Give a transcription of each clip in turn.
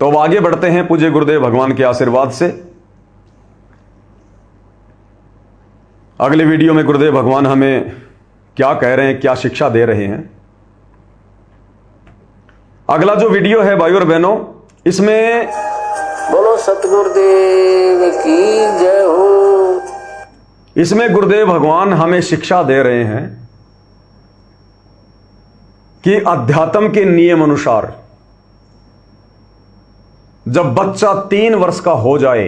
तो अब आगे बढ़ते हैं पूज्य गुरुदेव भगवान के आशीर्वाद से। अगले वीडियो में गुरुदेव भगवान हमें क्या कह रहे हैं, क्या शिक्षा दे रहे हैं। अगला जो वीडियो है भाइयों और बहनों, इसमें बोलो सतगुरुदेव की जय हो। इसमें गुरुदेव भगवान हमें शिक्षा दे रहे हैं कि अध्यात्म के नियम अनुसार जब बच्चा 3 वर्ष का हो जाए,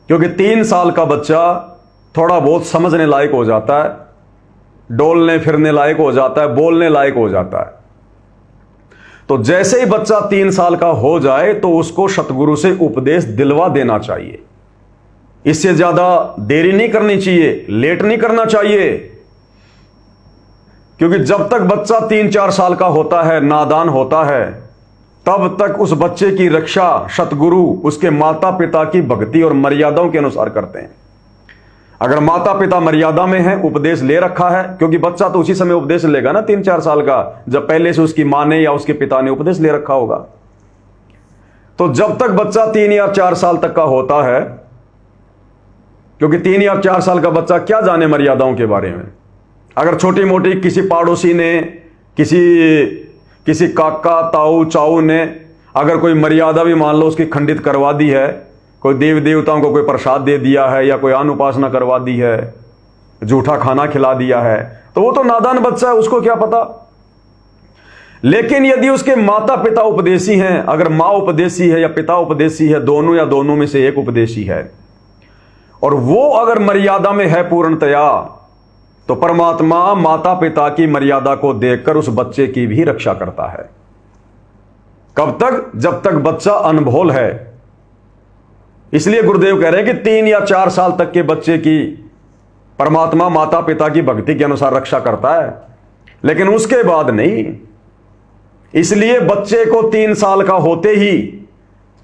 क्योंकि 3 साल का बच्चा थोड़ा बहुत समझने लायक हो जाता है, डोलने फिरने लायक हो जाता है, बोलने लायक हो जाता है, तो जैसे ही बच्चा 3 साल का हो जाए तो उसको सतगुरु से उपदेश दिलवा देना चाहिए। इससे ज्यादा देरी नहीं करनी चाहिए, लेट नहीं करना चाहिए, क्योंकि जब तक बच्चा 3-4 साल का होता है, नादान होता है, तब तक उस बच्चे की रक्षा सतगुरु उसके माता पिता की भक्ति और मर्यादाओं के अनुसार करते हैं। अगर माता पिता मर्यादा में है, उपदेश ले रखा है, क्योंकि बच्चा तो उसी समय उपदेश लेगा ना 3-4 साल का, जब पहले से उसकी माँ ने या उसके पिता ने उपदेश ले रखा होगा। तो जब तक बच्चा 3 या 4 साल तक का होता है, क्योंकि 3 या 4 साल का बच्चा क्या जाने मर्यादाओं के बारे में। अगर छोटी मोटी किसी पड़ोसी ने, किसी काका ताऊ चाऊ ने अगर कोई मर्यादा भी मान लो उसकी खंडित करवा दी है, कोई देव देवताओं को कोई प्रसाद दे दिया है या कोई अन्न उपासना करवा दी है, झूठा खाना खिला दिया है, तो वो तो नादान बच्चा है, उसको क्या पता। लेकिन यदि उसके माता पिता उपदेशी हैं, अगर माँ उपदेशी है या पिता उपदेशी है, दोनों या दोनों में से एक उपदेशी है, और वो अगर मर्यादा में है पूर्णतया, तो परमात्मा माता पिता की मर्यादा को देखकर उस बच्चे की भी रक्षा करता है। कब तक? जब तक बच्चा अनभोल है। इसलिए गुरुदेव कह रहे हैं कि 3 या 4 साल तक के बच्चे की परमात्मा माता पिता की भक्ति के अनुसार रक्षा करता है, लेकिन उसके बाद नहीं। इसलिए बच्चे को 3 साल का होते ही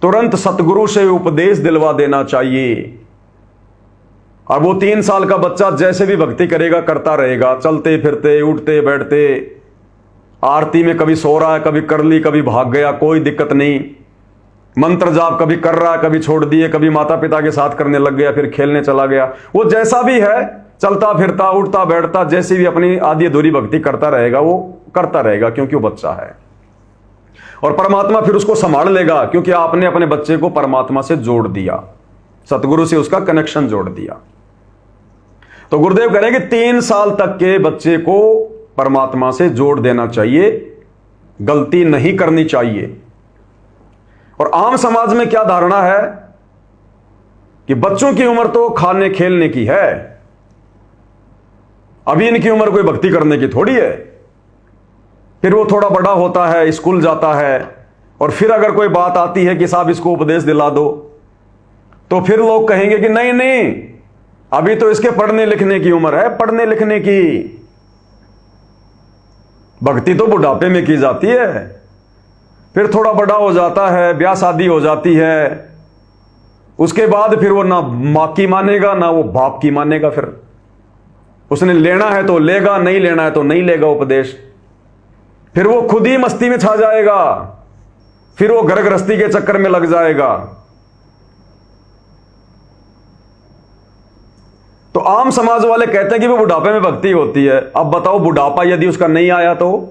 तुरंत सतगुरु से उपदेश दिलवा देना चाहिए। अब वो 3 साल का बच्चा जैसे भी भक्ति करेगा, करता रहेगा, चलते फिरते उठते बैठते, आरती में कभी सो रहा है, कभी कर ली, कभी भाग गया, कोई दिक्कत नहीं। मंत्र जाप कभी कर रहा है, कभी छोड़ दिए, कभी माता पिता के साथ करने लग गया, फिर खेलने चला गया। वो जैसा भी है, चलता फिरता उठता बैठता, जैसी भी अपनी आधी अधूरी भक्ति करता रहेगा, वो करता रहेगा, क्योंकि वो बच्चा है। और परमात्मा फिर उसको संभाल लेगा, क्योंकि आपने अपने बच्चे को परमात्मा से जोड़ दिया, सतगुरु से उसका कनेक्शन जोड़ दिया। तो गुरुदेव कह रहे हैं कि 3 साल तक के बच्चे को परमात्मा से जोड़ देना चाहिए, गलती नहीं करनी चाहिए। और आम समाज में क्या धारणा है कि बच्चों की उम्र तो खाने खेलने की है, अभी इनकी उम्र कोई भक्ति करने की थोड़ी है। फिर वो थोड़ा बड़ा होता है, स्कूल जाता है, और फिर अगर कोई बात आती है कि साहब इसको उपदेश दिला दो, तो फिर लोग कहेंगे कि नहीं नहीं, अभी तो इसके पढ़ने लिखने की उम्र है, पढ़ने लिखने की। भक्ति तो बुढ़ापे में की जाती है। फिर थोड़ा बड़ा हो जाता है, ब्याह शादी हो जाती है, उसके बाद फिर वो ना मां की मानेगा ना वो बाप की मानेगा। फिर उसने लेना है तो लेगा, नहीं लेना है तो नहीं लेगा उपदेश। फिर वो खुद ही मस्ती में छा जाएगा, फिर वो घर गृहस्थी के चक्कर में लग जाएगा। तो आम समाज वाले कहते हैं कि वो बुढ़ापे में भक्ति होती है। अब बताओ, बुढ़ापा यदि उसका नहीं आया तो?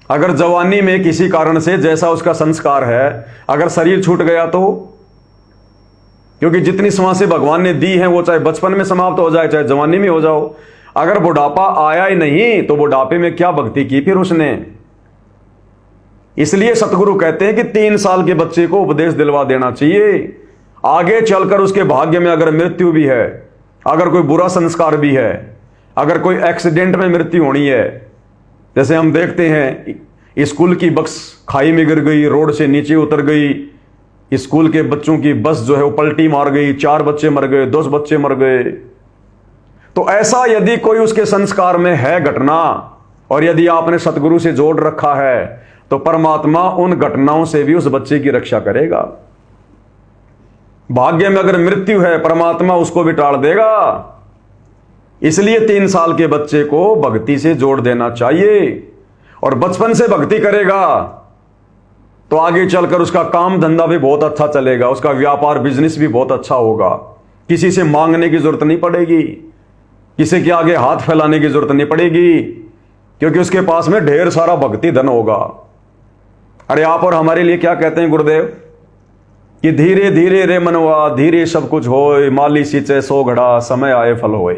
अगर जवानी में किसी कारण से जैसा उसका संस्कार है, अगर शरीर छूट गया तो? क्योंकि जितनी सांसें भगवान ने दी हैं वो चाहे बचपन में समाप्त हो जाए, चाहे जवानी में हो जाओ। अगर बुढ़ापा आया ही नहीं तो बुढ़ापे में क्या भक्ति की फिर उसने? इसलिए सतगुरु कहते हैं कि 3 साल के बच्चे को उपदेश दिलवा देना चाहिए। आगे चलकर उसके भाग्य में अगर मृत्यु भी है, अगर कोई बुरा संस्कार भी है, अगर कोई एक्सीडेंट में मृत्यु होनी है, जैसे हम देखते हैं स्कूल की बस खाई में गिर गई, रोड से नीचे उतर गई, स्कूल के बच्चों की बस जो है वो पलटी मार गई, 4 बच्चे मर गए, 10 बच्चे मर गए। तो ऐसा यदि कोई उसके संस्कार में है घटना, और यदि आपने सतगुरु से जोड़ रखा है, तो परमात्मा उन घटनाओं से भी उस बच्चे की रक्षा करेगा। भाग्य में अगर मृत्यु है, परमात्मा उसको भी टाल देगा। इसलिए 3 साल के बच्चे को भक्ति से जोड़ देना चाहिए। और बचपन से भक्ति करेगा तो आगे चलकर उसका काम धंधा भी बहुत अच्छा चलेगा, उसका व्यापार बिजनेस भी बहुत अच्छा होगा, किसी से मांगने की जरूरत नहीं पड़ेगी, किसी के आगे हाथ फैलाने की जरूरत नहीं पड़ेगी, क्योंकि उसके पास में ढेर सारा भक्ति धन होगा। अरे आप और हमारे लिए क्या कहते हैं गुरुदेव कि धीरे धीरे रे मनवा धीरे सब कुछ होए, माली सींचे सो घड़ा समय आए फल होए।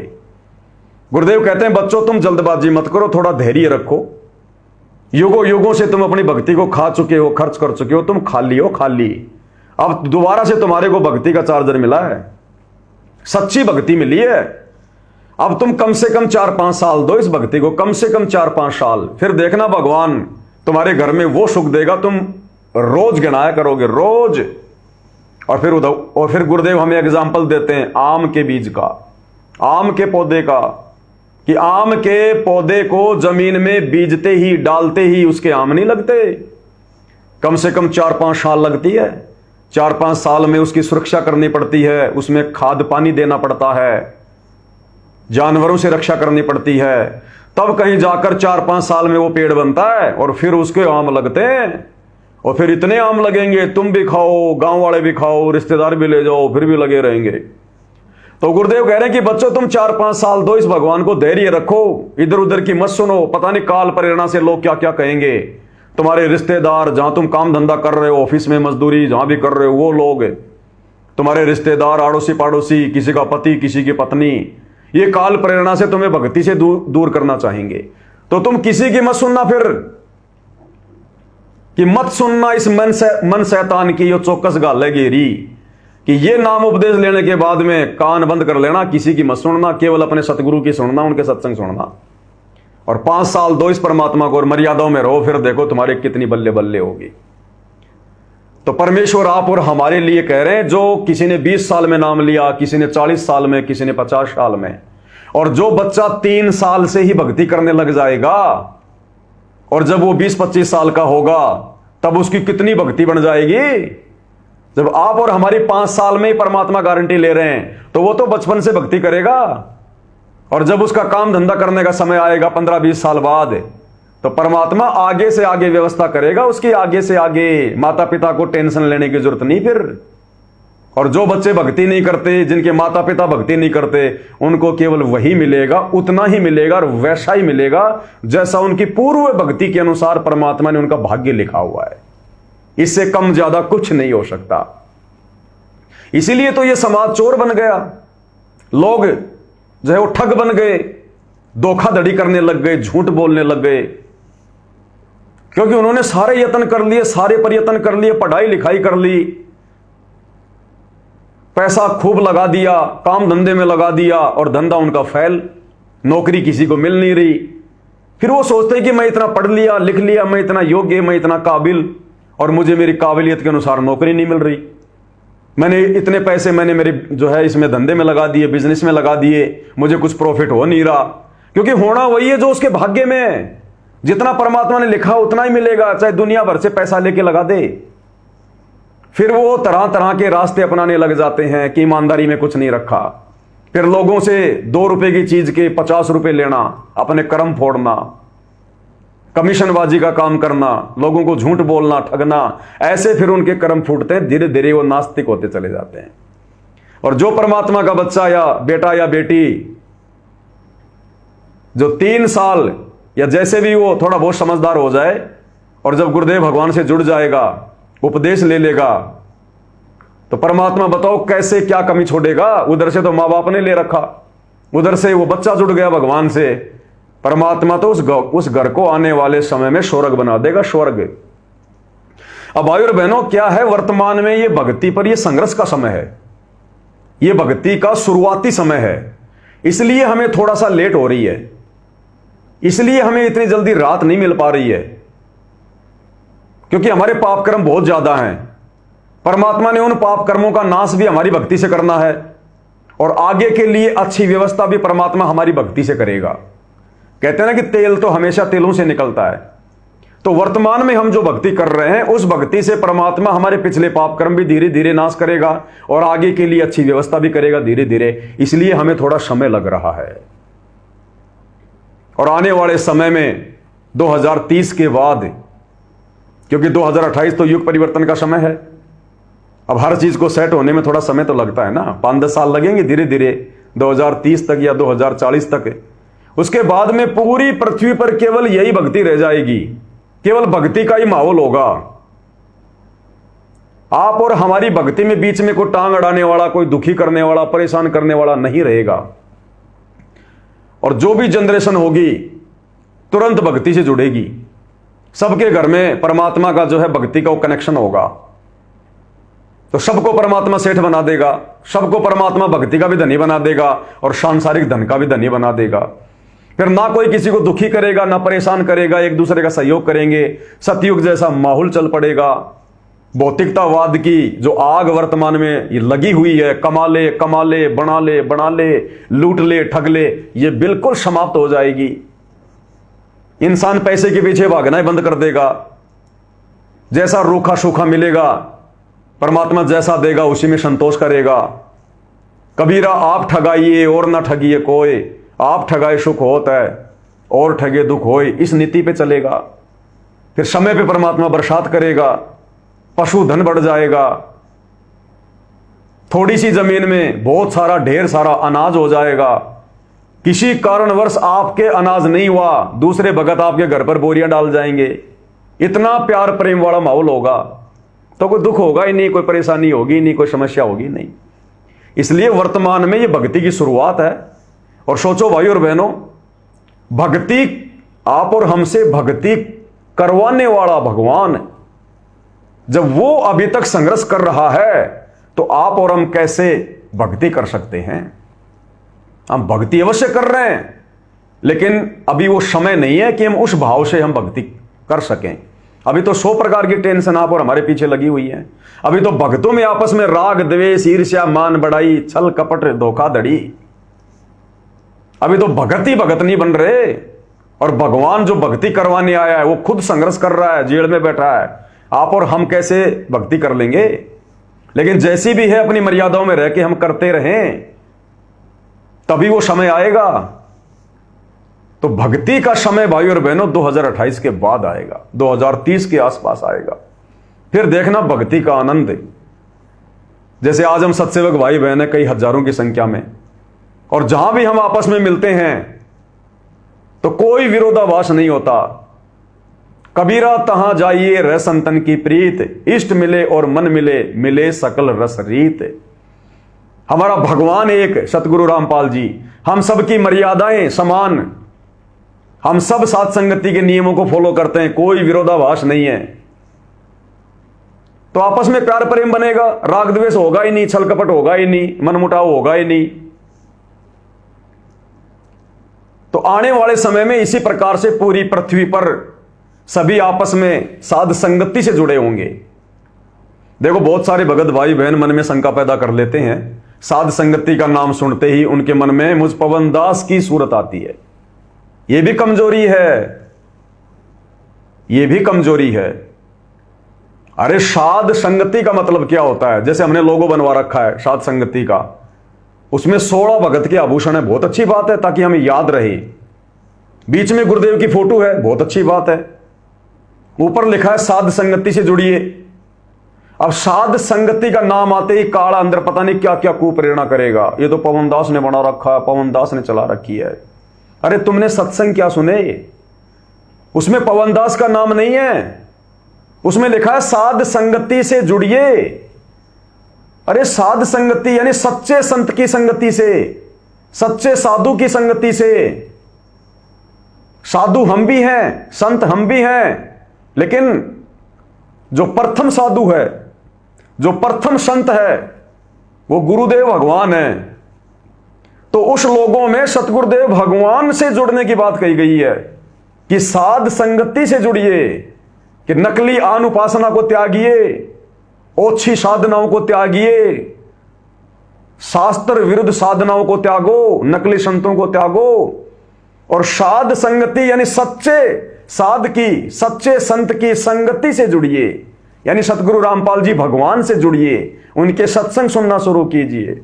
गुरुदेव कहते हैं बच्चों तुम जल्दबाजी मत करो, थोड़ा धैर्य रखो। युगों युगों से तुम अपनी भक्ति को खा चुके हो, खर्च कर चुके हो, तुम खाली हो खाली। अब दोबारा से तुम्हारे को भक्ति का चार्जर मिला है, सच्ची भक्ति मिली है। अब तुम कम से कम 4-5 साल दो इस भक्ति को, कम से कम 4-5 साल, फिर देखना भगवान तुम्हारे घर में वो सुख देगा, तुम रोज गिनाया करोगे रोज। और फिर गुरुदेव हमें एग्जाम्पल देते हैं आम के बीज का, आम के पौधे का, कि आम के पौधे को जमीन में बीजते ही डालते ही उसके आम नहीं लगते, कम से कम 4-5 साल लगती है। 4-5 साल में उसकी सुरक्षा करनी पड़ती है, उसमें खाद पानी देना पड़ता है, जानवरों से रक्षा करनी पड़ती है, तब कहीं जाकर 4-5 साल में वो पेड़ बनता है और फिर उसके आम लगते हैं। और फिर इतने आम लगेंगे तुम भी खाओ, गांव वाले भी खाओ, रिश्तेदार भी ले जाओ, फिर भी लगे रहेंगे। तो गुरुदेव कह रहे हैं कि बच्चों तुम 4-5 साल दो इस भगवान को, धैर्य रखो, इधर उधर की मत सुनो, पता नहीं काल प्रेरणा से लोग क्या क्या कहेंगे। तुम्हारे रिश्तेदार, जहां तुम काम धंधा कर रहे हो, ऑफिस में मजदूरी जहां भी कर रहे हो, वो लोग तुम्हारे रिश्तेदार, आड़ोसी पाड़ोसी, किसी का पति, किसी की पत्नी, ये काल प्रेरणा से तुम्हें भक्ति से दूर करना चाहेंगे। तो तुम किसी की मत सुनना, फिर कि मत सुनना इस मन शैतान की यो चौकस गाल है घेरी, कि ये नाम उपदेश लेने के बाद में कान बंद कर लेना, किसी की मत सुनना, केवल अपने सतगुरु की सुनना, उनके सत्संग सुनना। और 5 साल दो इस परमात्मा को और मर्यादाओं में रहो, फिर देखो तुम्हारे कितनी बल्ले बल्ले होगी। तो परमेश्वर आप और हमारे लिए कह रहे हैं, जो किसी ने 20 साल में नाम लिया, किसी ने 40 साल में, किसी ने 50 साल में, और जो बच्चा 3 साल से ही भक्ति करने लग जाएगा, और जब वो 20-25 साल का होगा तब उसकी कितनी भक्ति बन जाएगी। जब आप और हमारी 5 साल में ही परमात्मा गारंटी ले रहे हैं, तो वो तो बचपन से भक्ति करेगा। और जब उसका काम धंधा करने का समय आएगा 15-20 साल बाद, तो परमात्मा आगे से आगे व्यवस्था करेगा उसकी, आगे से आगे। माता पिता को टेंशन लेने की जरूरत नहीं फिर। और जो बच्चे भक्ति नहीं करते, जिनके माता पिता भक्ति नहीं करते, उनको केवल वही मिलेगा, उतना ही मिलेगा और वैसा ही मिलेगा जैसा उनकी पूर्व भक्ति के अनुसार परमात्मा ने उनका भाग्य लिखा हुआ है। इससे कम ज्यादा कुछ नहीं हो सकता। इसीलिए तो ये समाज चोर बन गया, लोग जो है वो ठग बन गए, धोखाधड़ी करने लग गए, झूठ बोलने लग गए, क्योंकि उन्होंने सारे यत्न कर लिए, सारे प्रयत्न कर लिए, पढ़ाई लिखाई कर ली, पैसा खूब लगा दिया, काम धंधे में लगा दिया, और धंधा उनका फेल, नौकरी किसी को मिल नहीं रही। फिर वो सोचते हैं कि मैं इतना पढ़ लिया, लिख लिया, मैं इतना योग्य, मैं इतना काबिल, और मुझे मेरी काबिलियत के अनुसार नौकरी नहीं मिल रही। मैंने इतने पैसे मैंने मेरे जो है इसमें धंधे में लगा दिए, बिजनेस में लगा दिए, मुझे कुछ प्रॉफिट हो नहीं रहा। क्योंकि होना वही है जो उसके भाग्य में है, जितना परमात्मा ने लिखा उतना ही मिलेगा, चाहे दुनिया भर से पैसा लेके लगा दे। फिर वो तरह तरह के रास्ते अपनाने लग जाते हैं कि ईमानदारी में कुछ नहीं रखा। फिर लोगों से 2 रुपए की चीज के 50 रुपए लेना, अपने कर्म फोड़ना, कमीशनबाजी का काम करना, लोगों को झूठ बोलना, ठगना, ऐसे फिर उनके कर्म फूटते हैं, धीरे धीरे वो नास्तिक होते चले जाते हैं। और जो परमात्मा का बच्चा या बेटा या बेटी जो 3 साल या जैसे भी वो थोड़ा बहुत समझदार हो जाए, और जब गुरुदेव भगवान से जुड़ जाएगा, उपदेश ले लेगा, तो परमात्मा बताओ कैसे क्या कमी छोड़ेगा। उधर से तो माँ बाप ने ले रखा, उधर से वो बच्चा जुड़ गया भगवान से, परमात्मा तो उस घर को आने वाले समय में स्वर्ग बना देगा, स्वर्ग। अब भाई और बहनों, क्या है वर्तमान में ये भक्ति पर ये संघर्ष का समय है, ये भक्ति का शुरुआती समय है। इसलिए हमें थोड़ा सा लेट हो रही है, इसलिए हमें इतनी जल्दी रात नहीं मिल पा रही है, क्योंकि हमारे पाप कर्म बहुत ज्यादा हैं। परमात्मा ने उन पाप कर्मों का नाश भी हमारी भक्ति से करना है, और आगे के लिए अच्छी व्यवस्था भी परमात्मा हमारी भक्ति से करेगा। कहते हैं ना कि तेल तो हमेशा तेलों से निकलता है। तो वर्तमान में हम जो भक्ति कर रहे हैं, उस भक्ति से परमात्मा हमारे पिछले पाप कर्म भी धीरे धीरे नाश करेगा, और आगे के लिए अच्छी व्यवस्था भी करेगा धीरे धीरे। इसलिए हमें थोड़ा समय लग रहा है। और आने वाले समय में 2030 के बाद क्योंकि 2028 तो युग परिवर्तन का समय है। अब हर चीज को सेट होने में थोड़ा समय तो लगता है ना, 5-10 साल लगेंगे धीरे धीरे, 2030 तक या 2040 तक। उसके बाद में पूरी पृथ्वी पर केवल यही भक्ति रह जाएगी, केवल भक्ति का ही माहौल होगा। आप और हमारी भक्ति में बीच में कोई टांग अड़ाने वाला, कोई दुखी करने वाला, परेशान करने वाला नहीं रहेगा। और जो भी जनरेशन होगी तुरंत भक्ति से जुड़ेगी। सबके घर में परमात्मा का जो है भक्ति का वो कनेक्शन होगा, तो सबको परमात्मा सेठ बना देगा, सबको परमात्मा भक्ति का भी धनी बना देगा और सांसारिक धन का भी धनी बना देगा। फिर ना कोई किसी को दुखी करेगा, ना परेशान करेगा, एक दूसरे का सहयोग करेंगे। सतयुग जैसा माहौल चल पड़ेगा। भौतिकतावाद की जो आग वर्तमान में ये लगी हुई है, कमा ले कमा ले, बना ले बना ले, लूट ले ठग ले, ये बिल्कुल समाप्त हो जाएगी। इंसान पैसे के पीछे भागना ही बंद कर देगा। जैसा रूखा सूखा मिलेगा, परमात्मा जैसा देगा उसी में संतोष करेगा। कबीरा आप ठगाइए और ना ठगिए कोई, आप ठगाए सुख होता है और ठगे दुख होए, इस नीति पे चलेगा। फिर समय पे परमात्मा बरसात करेगा, पशुधन बढ़ जाएगा। थोड़ी सी जमीन में बहुत सारा ढेर सारा अनाज हो जाएगा। किसी कारणवश आपके अनाज नहीं हुआ, दूसरे भगत आपके घर पर बोरियां डाल जाएंगे। इतना प्यार प्रेम वाला माहौल होगा, तो कोई दुख होगा ही नहीं, कोई परेशानी होगी नहीं, कोई समस्या होगी नहीं। इसलिए वर्तमान में ये भक्ति की शुरुआत है। और सोचो भाई और बहनों, भक्ति आप और हमसे भक्ति करवाने वाला भगवान जब वो अभी तक संघर्ष कर रहा है, तो आप और हम कैसे भक्ति कर सकते हैं? हम भक्ति अवश्य कर रहे हैं, लेकिन अभी वो समय नहीं है कि हम उस भाव से हम भक्ति कर सकें। अभी तो 100 प्रकार की टेंशन आप और हमारे पीछे लगी हुई है। अभी तो भक्तों में आपस में राग द्वेष ईर्ष्या मान बढ़ाई छल कपट धोखाधड़ी। अभी तो भगत ही भगत नहीं बन रहे। और भगवान जो भक्ति करवाने आया है वो खुद संघर्ष कर रहा है, जेल में बैठा है। आप और हम कैसे भक्ति कर लेंगे? लेकिन जैसी भी है अपनी मर्यादाओं में रह के हम करते रहें, तभी वो समय आएगा। तो भक्ति का समय भाई और बहनों 2028 के बाद आएगा, 2030 के आसपास आएगा। फिर देखना भक्ति का आनंद। जैसे आज हम सत्सेवक भाई बहन है कई हजारों की संख्या में, और जहां भी हम आपस में मिलते हैं तो कोई विरोधाभास नहीं होता। कबीरा तहां जाइए रह संतन की प्रीत, इष्ट मिले और मन मिले, मिले सकल रस रीत। हमारा भगवान एक सतगुरु रामपाल जी, हम सबकी मर्यादाएं समान, हम सब साथ संगति के नियमों को फॉलो करते हैं, कोई विरोधाभास नहीं है। तो आपस में प्यार प्रेम बनेगा, राग द्वेष होगा ही नहीं, छल कपट होगा ही नहीं, मनमुटाव होगा ही नहीं। तो आने वाले समय में इसी प्रकार से पूरी पृथ्वी पर सभी आपस में साध संगति से जुड़े होंगे। देखो बहुत सारे भगत भाई बहन मन में शंका पैदा कर लेते हैं, साध संगति का नाम सुनते ही उनके मन में मुझ पवन दास की सूरत आती है। यह भी कमजोरी है, यह भी कमजोरी है। अरे साध संगति का मतलब क्या होता है? जैसे हमने लोगो बनवा रखा है साध संगति का, उसमें 16 भगत के आभूषण है, बहुत अच्छी बात है ताकि हमें याद रहे। बीच में गुरुदेव की फोटो है, बहुत अच्छी बात है। ऊपर लिखा है साध संगति से जुड़िए। अब साध संगति का नाम आते ही काला अंदर पता नहीं क्या क्या कुप्रेरणा करेगा, ये तो पवन दास ने बना रखा है, पवन दास ने चला रखी है। अरे तुमने सत्संग क्या सुने? उसमें पवन दास का नाम नहीं है, उसमें लिखा है साध संगति से जुड़िए। अरे साध संगति यानी सच्चे संत की संगति से, सच्चे साधु की संगति से। साधु हम भी हैं, संत हम भी हैं, लेकिन जो प्रथम साधु है, जो प्रथम संत है, वो गुरुदेव भगवान है। तो उस लोगों में सतगुरुदेव भगवान से जुड़ने की बात कही गई है कि साध संगति से जुड़िए, कि नकली आन उपासना को त्यागिए, ओछी साधनाओं को त्यागिए, शास्त्र विरुद्ध साधनाओं को त्यागो, नकली संतों को त्यागो, और साध संगति यानी सच्चे साध की, सच्चे संत की संगति से जुड़िए, यानी सतगुरु रामपाल जी भगवान से जुड़िए, उनके सत्संग सुनना शुरू कीजिए।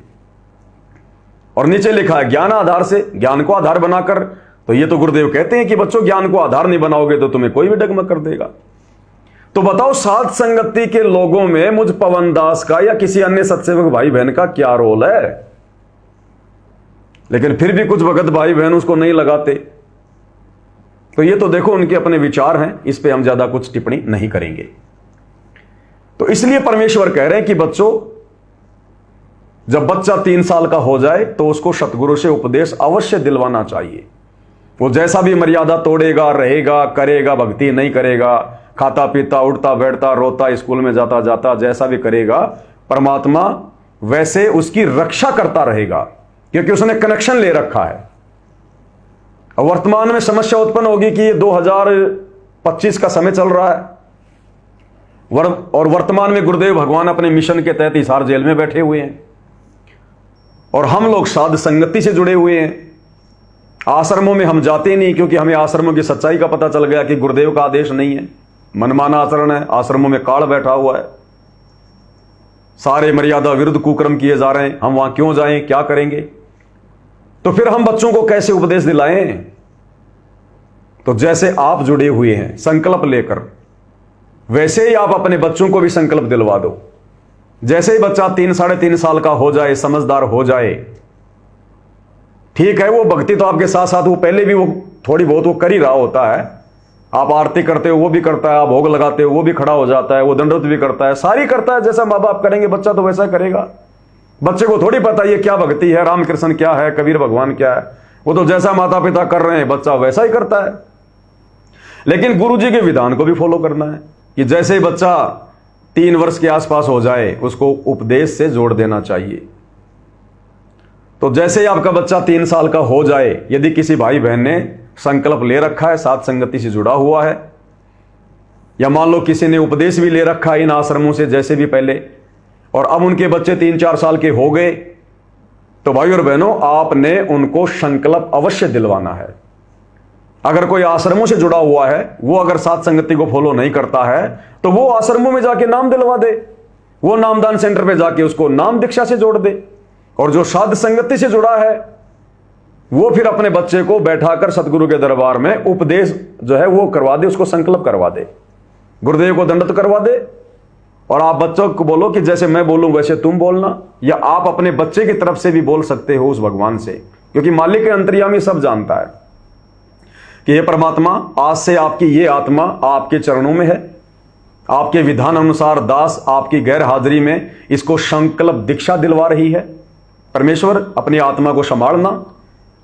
और नीचे लिखा है ज्ञान आधार से, ज्ञान को आधार बनाकर। तो ये तो गुरुदेव कहते हैं कि बच्चों ज्ञान को आधार नहीं बनाओगे तो तुम्हें कोई भी डगमग कर देगा। तो बताओ साध संगति के लोगों में मुझ पवन दास का या किसी अन्य सत्सेवक भाई बहन का क्या रोल है? लेकिन फिर भी कुछ भगत भाई बहन उसको नहीं लगाते। तो ये तो देखो उनके अपने विचार हैं, इस पे हम ज्यादा कुछ टिप्पणी नहीं करेंगे। तो इसलिए परमेश्वर कह रहे हैं कि बच्चों, जब बच्चा 3 साल का हो जाए तो उसको सतगुरु से उपदेश अवश्य दिलवाना चाहिए। वो जैसा भी मर्यादा तोड़ेगा, रहेगा, करेगा, भक्ति नहीं करेगा, खाता पीता, उठता बैठता, रोता, स्कूल में जाता जाता, जैसा भी करेगा, परमात्मा वैसे उसकी रक्षा करता रहेगा, क्योंकि उसने कनेक्शन ले रखा है। और वर्तमान में समस्या उत्पन्न होगी कि ये 2025 का समय चल रहा है और वर्तमान में गुरुदेव भगवान अपने मिशन के तहत हिसार जेल में बैठे हुए हैं और हम लोग साध संगति से जुड़े हुए हैं। आश्रमों में हम जाते नहीं, क्योंकि हमें आश्रमों की सच्चाई का पता चल गया कि गुरुदेव का आदेश नहीं है, मनमाना आचरण है। आश्रमों में काल बैठा हुआ है, सारे मर्यादा विरुद्ध कुकर्म किए जा रहे हैं। हम वहां क्यों जाएं, क्या करेंगे? तो फिर हम बच्चों को कैसे उपदेश दिलाएं? तो जैसे आप जुड़े हुए हैं संकल्प लेकर, वैसे ही आप अपने बच्चों को भी संकल्प दिलवा दो। जैसे ही बच्चा 3 साढ़े 3 साल का हो जाए, समझदार हो जाए, ठीक है, वो भक्ति तो आपके साथ साथ वो पहले भी वो थोड़ी बहुत वो कर ही रहा होता है। आप आरती करते हो वो भी करता है, आप भोग लगाते हो वो भी खड़ा हो जाता है, वो दंडवत भी करता है, सारी करता है। जैसा माँ बाप करेंगे बच्चा तो वैसा करेगा। बच्चे को थोड़ी पता ये क्या भक्ति है, रामकृष्ण क्या है, कबीर भगवान क्या है। वो तो जैसा माता पिता कर रहे हैं बच्चा वैसा ही करता है। लेकिन गुरु जी के विधान को भी फॉलो करना है कि जैसे ही बच्चा 3 वर्ष के आसपास हो जाए उसको उपदेश से जोड़ देना चाहिए। तो जैसे ही आपका बच्चा 3 साल का हो जाए, यदि किसी भाई बहन ने संकल्प ले रखा है, साथ संगति से जुड़ा हुआ है, या मान लो किसी ने उपदेश भी ले रखा है इन आश्रमों से जैसे भी पहले, और अब उनके बच्चे 3-4 साल के हो गए, तो भाई और बहनों आपने उनको संकल्प अवश्य दिलवाना है। अगर कोई आश्रमों से जुड़ा हुआ है, वो अगर साथ संगति को फॉलो नहीं करता है, तो वो आश्रमों में जाके नाम दिलवा दे, वो नामदान सेंटर पे जाके उसको नाम दीक्षा से जोड़ दे। और जो साध संगति से जुड़ा है वो फिर अपने बच्चे को बैठाकर सतगुरु के दरबार में उपदेश जो है वो करवा दे, उसको संकल्प करवा दे, गुरुदेव को दंडवत करवा दे। और आप बच्चों को बोलो कि जैसे मैं बोलूं वैसे तुम बोलना, या आप अपने बच्चे की तरफ से भी बोल सकते हो उस भगवान से, क्योंकि मालिक अंतर्यामी सब जानता है कि हे परमात्मा, आज से आपकी ये आत्मा आपके चरणों में है, आपके विधान अनुसार दास आपकी गैर हाजिरी में इसको संकल्प दीक्षा दिलवा रही है। परमेश्वर अपनी आत्मा को संभालना,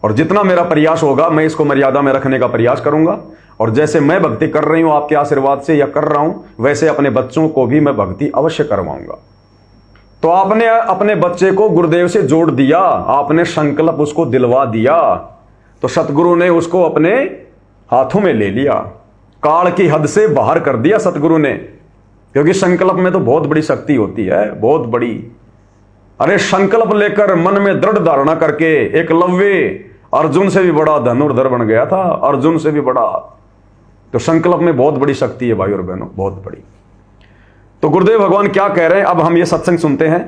और जितना मेरा प्रयास होगा मैं इसको मर्यादा में रखने का प्रयास करूंगा, और जैसे मैं भक्ति कर रही हूं आपके आशीर्वाद से या कर रहा हूं वैसे अपने बच्चों को भी मैं भक्ति अवश्य करवाऊंगा। तो आपने अपने बच्चे को गुरुदेव से जोड़ दिया, आपने संकल्प उसको दिलवा दिया, तो सतगुरु ने उसको अपने हाथों में ले लिया, काल की हद से बाहर कर दिया सतगुरु ने। क्योंकि संकल्प में तो बहुत बड़ी शक्ति होती है, बहुत बड़ी। अरे संकल्प लेकर मन में दृढ़ धारणा करके एकलव्य अर्जुन से भी बड़ा धनुर्धर बन गया था, अर्जुन से भी बड़ा। तो संकल्प में बहुत बड़ी शक्ति है भाई और बहनों, बहुत बड़ी। तो गुरुदेव भगवान क्या कह रहे हैं, अब हम ये सत्संग सुनते हैं।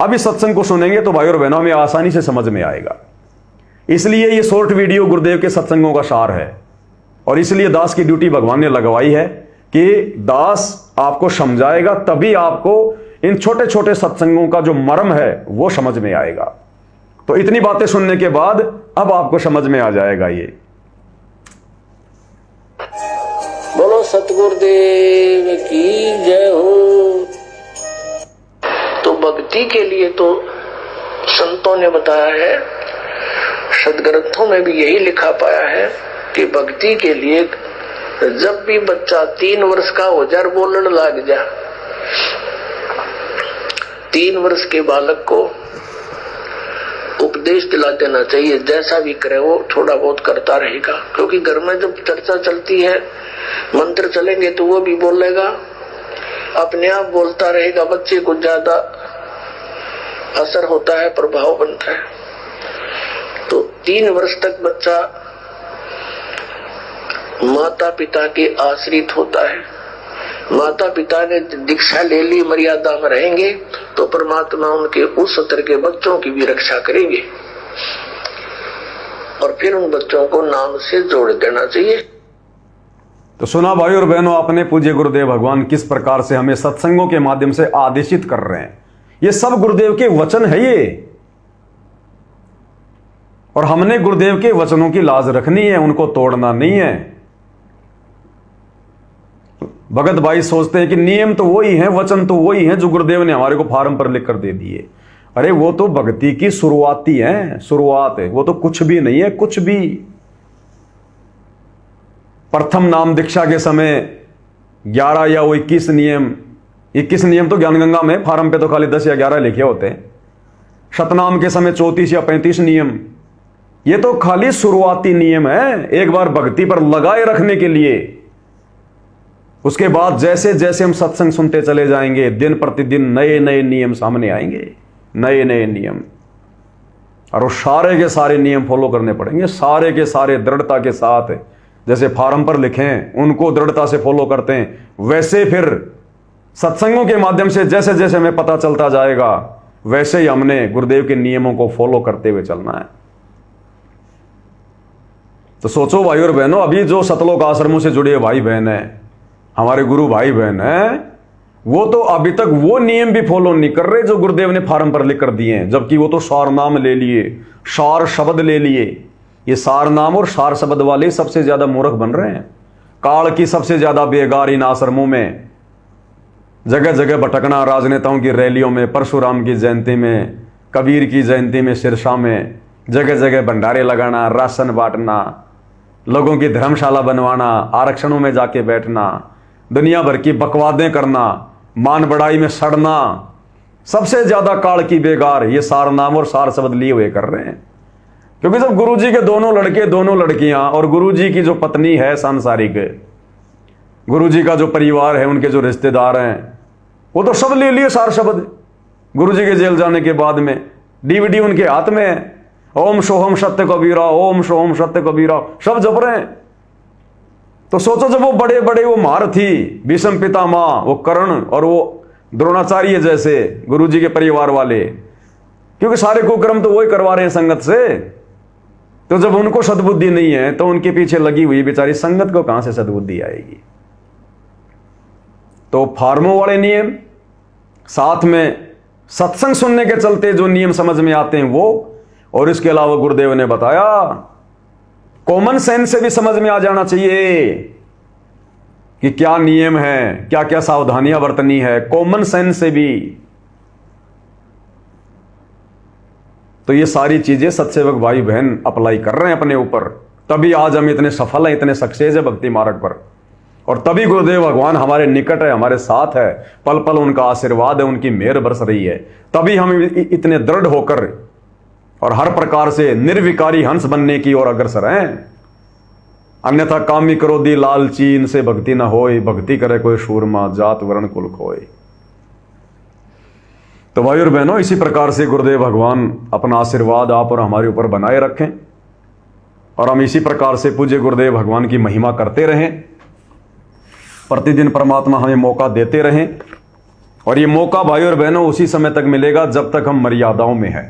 अब इस सत्संग को सुनेंगे तो भाई और बहनों हमें आसानी से समझ में आएगा। इसलिए ये शॉर्ट वीडियो गुरुदेव के सत्संगों का सार है, और इसलिए दास की ड्यूटी भगवान ने लगवाई है कि दास आपको समझाएगा, तभी आपको इन छोटे छोटे सत्संगों का जो मर्म है वो समझ में आएगा। तो इतनी बातें सुनने के बाद अब आपको समझ में आ जाएगा ये। बोलो सतगुरुदेव की जय हो। तो भक्ति के लिए तो संतों ने बताया है, सदग्रंथों में भी यही लिखा पाया है कि भक्ति के लिए जब भी बच्चा 3 वर्ष का हो जाए बोलने लग जा, 3 वर्ष के बालक को उपदेश दिला देना चाहिए। जैसा भी करे वो थोड़ा बहुत करता रहेगा, क्योंकि घर में जब चर्चा चलती है, मंत्र चलेंगे तो वो भी बोलेगा, अपने आप बोलता रहेगा, बच्चे को ज्यादा असर होता है, प्रभाव बनता है। तो 3 वर्ष तक बच्चा माता पिता के आश्रित होता है। माता पिता ने दीक्षा ले ली, मर्यादा में रहेंगे तो परमात्मा उनके उस स्तर के बच्चों की भी रक्षा करेंगे, और फिर उन बच्चों को नाम से जोड़ देना चाहिए। तो सुना भाई और बहनों आपने, पूज्य गुरुदेव भगवान किस प्रकार से हमें सत्संगों के माध्यम से आदेशित कर रहे हैं। ये सब गुरुदेव के वचन है ये, और हमने गुरुदेव के वचनों की लाज रखनी है, उनको तोड़ना नहीं है। भगत भाई सोचते हैं कि नियम तो वही है, वचन तो वही है जो गुरुदेव ने हमारे को फार्म पर लिख कर दे दिए। अरे वो तो भक्ति की शुरुआती है, शुरुआत है, वो तो कुछ भी नहीं है, कुछ भी। प्रथम नाम दीक्षा के समय 11 या वो 21 नियम तो ज्ञानगंगा में फार्म पे तो खाली 10 या 11 लिखे होते हैं। शतनाम के समय 34 या 35 नियम, ये तो खाली शुरुआती नियम है, एक बार भक्ति पर लगाए रखने के लिए। उसके बाद जैसे जैसे हम सत्संग सुनते चले जाएंगे, दिन प्रतिदिन नए नए नियम सामने आएंगे, नए नए नियम, और वो सारे के सारे नियम फॉलो करने पड़ेंगे, सारे के सारे दृढ़ता के साथ। जैसे फार्म पर लिखें उनको दृढ़ता से फॉलो करते हैं, वैसे फिर सत्संगों के माध्यम से जैसे जैसे हमें पता चलता जाएगा, वैसे ही हमने गुरुदेव के नियमों को फॉलो करते हुए चलना है। तो सोचो भाई और बहनों, अभी जो सतलोक आश्रमों से जुड़े भाई बहन हैं, हमारे गुरु भाई बहन हैं, वो तो अभी तक वो नियम भी फॉलो नहीं कर रहे जो गुरुदेव ने फार्म पर लिख कर दिए हैं। जबकि वो तो सार नाम ले लिए, सार शब्द ले लिए। ये सार नाम और सार शब्द वाले सबसे ज्यादा मूर्ख बन रहे हैं। काल की सबसे ज्यादा बेगार इन आश्रमों में, जगह जगह भटकना, राजनेताओं की रैलियों में, परशुराम की जयंती में, कबीर की जयंती में, सिरसा में, जगह जगह भंडारे लगाना, राशन बांटना, लोगों की धर्मशाला बनवाना, आरक्षणों में जाके बैठना, दुनिया भर की बकवादें करना, मान बढ़ाई में सड़ना, सबसे ज्यादा काल की बेगार ये सार नाम और सार शब्द लिए हुए कर रहे हैं। क्योंकि जब गुरुजी के दोनों लड़के, दोनों लड़कियां और गुरुजी की जो पत्नी है सांसारिक, गुरुजी का जो परिवार है, उनके जो रिश्तेदार हैं, वो तो सब ले लिए सार शब्द। गुरुजी के जेल जाने के बाद में डीवीडी उनके हाथ में है, ओम सोहम सत्य कबीरा, ओम सोहम सत्य कबीरा, सब जप रहे हैं। तो सोचो जब वो बड़े बड़े वो महारथी, भीष्म पितामह, वो कर्ण और वो द्रोणाचार्य जैसे गुरुजी के परिवार वाले, क्योंकि सारे कुकर्म तो वही करवा रहे हैं संगत से, तो जब उनको सद्बुद्धि नहीं है तो उनके पीछे लगी हुई बेचारी संगत को कहां से सद्बुद्धि आएगी। तो फार्मों वाले नियम, साथ में सत्संग सुनने के चलते जो नियम समझ में आते हैं वो, और इसके अलावा गुरुदेव ने बताया कॉमन सेंस से भी समझ में आ जाना चाहिए कि क्या नियम है, क्या क्या सावधानियां बरतनी है, कॉमन सेंस से भी। तो ये सारी चीजें सत्सेवक भाई बहन अप्लाई कर रहे हैं अपने ऊपर, तभी आज हम इतने सफल हैं, इतने सक्सेस है भक्ति मार्ग पर, और तभी गुरुदेव भगवान हमारे निकट है, हमारे साथ है, पल पल उनका आशीर्वाद है, उनकी मेहर बरस रही है। तभी हम इतने दृढ़ होकर और हर प्रकार से निर्विकारी हंस बनने की ओर अग्रसर हैं। अन्यथा कामी क्रोधी लालची इनसे भक्ति न होए, भक्ति करे कोई शूरमा, जात वर्ण कुल खोए। तो भाई और बहनों, इसी प्रकार से गुरुदेव भगवान अपना आशीर्वाद आप और हमारे ऊपर बनाए रखें, और हम इसी प्रकार से पूज्य गुरुदेव भगवान की महिमा करते रहें। प्रतिदिन परमात्मा हमें मौका देते रहें, और ये मौका भाई और बहनों उसी समय तक मिलेगा जब तक हम मर्यादाओं में हैं।